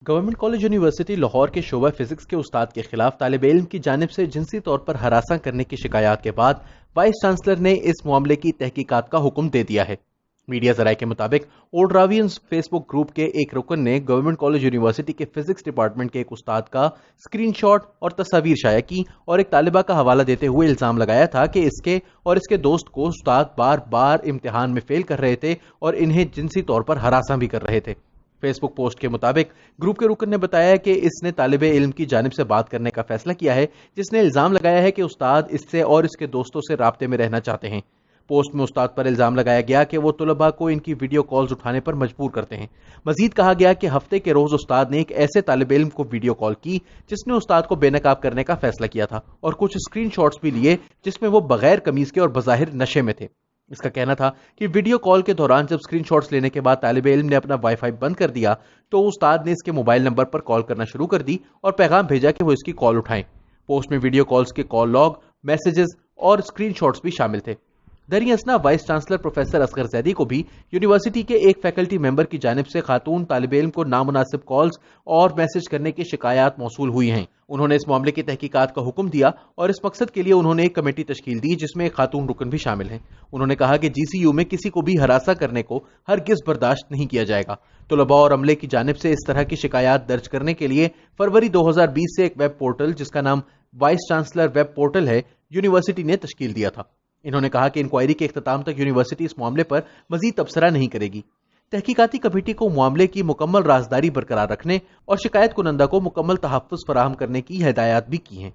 Government college university Lahore के शोबा physics के उस्ताद के खिलाफ तालिब इल्म की जानिब से जिनसी तौर पर हरासा करने की शिकायत के बाद वाइस चांसलर ने इस मामले की तहकीकात का हुक्म दे दिया है। मीडिया जराये के मुताबिक ओल्ड रावियंस फेसबुक ग्रुप के एक रुकन ने गवर्नमेंट कॉलेज यूनिवर्सिटी के फिजिक्स डिपार्टमेंट के एक उस्ताद का स्क्रीनशॉट और तस्वीर शाया की और एक तालिबा का हवाला देते हुए इल्जाम लगाया था कि इसके और इसके दोस्त को उस्ताद बार बार इम्तिहान में फेल कर रहे थे और इन्हें जिनसी तौर पर हरासा भी कर रहे थे। फेसबुक पोस्ट के मुताबिक ग्रुप के रुकन ने बताया कि इसने तालिबे इल्म की जानिब से बात करने का फैसला किया है, जिसने इल्जाम लगाया है कि उस्ताद इससे और इसके दोस्तों से राब्ते में रहना चाहते हैं। पोस्ट में उस्ताद पर इल्जाम लगाया गया कि वो तुलबा को इनकी वीडियो कॉल्स उठाने पर मजबूर करते हैं। मजीद कहा गया कि हफ्ते के रोज उस्ताद ने एक ऐसे तालिब इल्म को वीडियो कॉल की जिसने उस्ताद को बेनकाब करने का फैसला किया था और कुछ स्क्रीनशॉट्स भी लिए जिसमें वो बगैर कमीज के और बज़ाहिर नशे में थे। इसका कहना था कि वीडियो कॉल के दौरान जब स्क्रीनशॉट्स लेने के बाद तालिबे इल्म ने अपना वाईफाई बंद कर दिया तो उस्ताद ने इसके मोबाइल नंबर पर कॉल करना शुरू कर दी और पैगाम भेजा कि वो इसकी कॉल उठाएं। पोस्ट में वीडियो कॉल्स के कॉल लॉग, मैसेजेस और स्क्रीनशॉट्स भी शामिल थे। दरियासना vice chancellor professor Asghar Zaidi को भी यूनिवर्सिटी के एक फैकल्टी मेंबर की जानिब से खातून तालिब इल्म को नामुनासिब कॉल्स और मैसेज करने की शिकायत मौसूल हुई हैं। उन्होंने इस मामले की तहकीकात का हुक्म दिया और इस मकसद के लिए उन्होंने एक कमेटी तश्कील दी जिसमें एक खातून रुकन भी शामिल हैं। उन्होंने कहा कि जीसीयू में किसी को भी हरासा करने को हरगिज बर्दाश्त नहीं किया जाएगा। तुलबा और अमले की जानिब से इस तरह की शिकायत दर्ज करने के लिए फरवरी 2020 से एक वेब पोर्टल जिसका नाम वाइस चांसलर वेब पोर्टल है, यूनिवर्सिटी ने तश्कील दिया था। इन्होंने कहा कि इंक्वायरी के इख्तिताम तक यूनिवर्सिटी इस मामले पर मजीद तबसरा नहीं करेगी। तहकीकाती कमेटी को मामले की मुकम्मल राजदारी बरकरार रखने और शिकायत कुनंदा को मुकम्मल तहफ़्फ़ुज़ फराहम करने की हिदायत भी की हैं।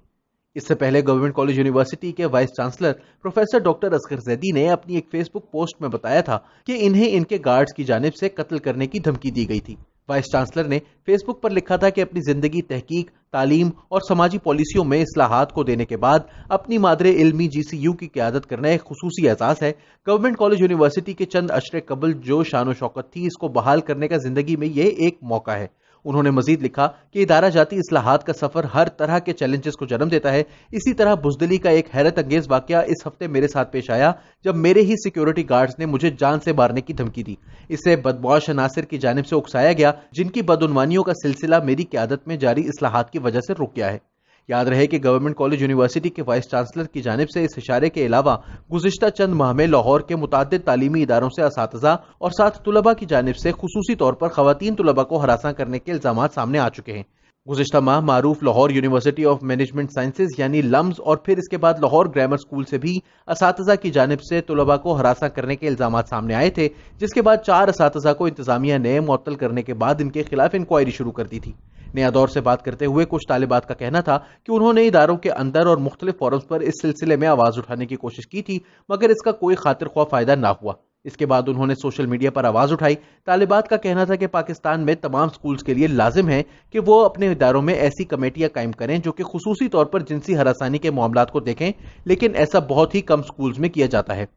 इससे पहले गवर्नमेंट कॉलेज यूनिवर्सिटी के vice chancellor professor doctor Asghar Zaidi ने अपनी एक फेसबुक पोस्ट में बताया था कि इन्हें इनके गार्ड्स की जानिब से कत्ल करने की धमकी दी गई थी। वाइस चांसलर ने फेसबुक पर लिखा था कि अपनी जिंदगी तहकीक, तालीम और समाजी पॉलिसियों में इस्लाहात को देने के बाद अपनी मादरे इल्मी जीसीयू की क़यादत करना एक खुसूसी एहसास है। गवर्नमेंट कॉलेज यूनिवर्सिटी के चंद अशरे कबल जो शान शौकत थी, इसको बहाल करने का जिंदगी में ये एक मौका है। उन्होंने मजीद लिखा कि इदारा जाती इस्लाहात का सफर हर तरह के चैलेंजेस को जन्म देता है। इसी तरह बुजदिली का एक हैरत अंगेज वाकया इस हफ्ते मेरे साथ पेश आया जब मेरे ही सिक्योरिटी गार्ड्स ने मुझे जान से मारने की धमकी दी। इससे बदमाश अनासिर की जानिब से उकसाया गया जिनकी बदउनवानियों का सिलसिला मेरी क़यादत में जारी इस्लाहात की वजह से रुक गया है। याद रहे कि गवर्नमेंट कॉलेज यूनिवर्सिटी के वाइस चांसलर की जानिब से इस इशारे के अलावा गुज़िश्ता चंद माह में लाहौर के मुताद्दिद तालीमी इदारों से असातिज़ा और साथ तुलबा की जानिब से खुसूसी तौर पर ख़वातीन तुलबा को हरासा करने के इल्ज़ामात सामने आ चुके हैं। गुज़िश्ता माह मारूफ Lahore university of management sciences यानी लम्स और फिर इसके बाद लाहौर ग्रामर स्कूल से भी असातिज़ा की जानिब से तुलबा को हरासा करने के इल्ज़ामात सामने आए थे, जिसके बाद 4 असातिज़ा को इंतज़ामिया ने मुअत्तल करने के बाद इनके खिलाफ इंक्वायरी शुरू कर दी थी। नया दौर से बात करते हुए कुछ तालिबात का कहना था कि उन्होंने इदारों के अंदर और मुख्तलिफ फोरम्स पर इस सिलसिले में आवाज उठाने की कोशिश की थी, मगर इसका कोई खातिर ख्वाह फायदा ना हुआ। इसके बाद उन्होंने सोशल मीडिया पर आवाज उठाई। तालिबात का कहना था कि पाकिस्तान में तमाम स्कूल्स के लिए लाजिम है कि वो अपने इदारों में ऐसी कमेटियां कायम करें जो कि खुसूसी तौर पर जिनसी हरासानी के मामलात को देखें, लेकिन ऐसा बहुत ही कम स्कूल्स में किया जाता है।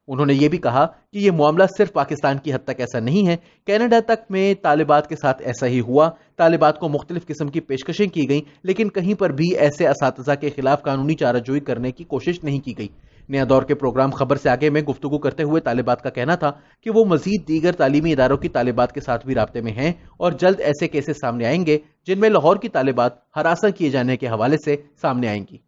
उन्होंने ये भी कहा कि ये मामला सिर्फ पाकिस्तान की हद तक ऐसा नहीं है, कनाडा तक में तालिबात के साथ ऐसा ही हुआ। तालिबात को मुख्तलिफ किस्म की पेशकशें की गई, लेकिन कहीं पर भी ऐसे असातिज़ा के खिलाफ कानूनी चाराजोई करने की कोशिश नहीं की गई। नया दौर के प्रोग्राम खबर से आगे में गुफ्तगू करते हुए तालिबात का कहना था कि वो मजीद दीगर तालीमी इदारों की तालिबात के साथ भी राब्ते में हैं और जल्द ऐसे केसेस सामने आएंगे जिनमें लाहौर की तालिबात हरासा किए जाने के हवाले से सामने आएंगी।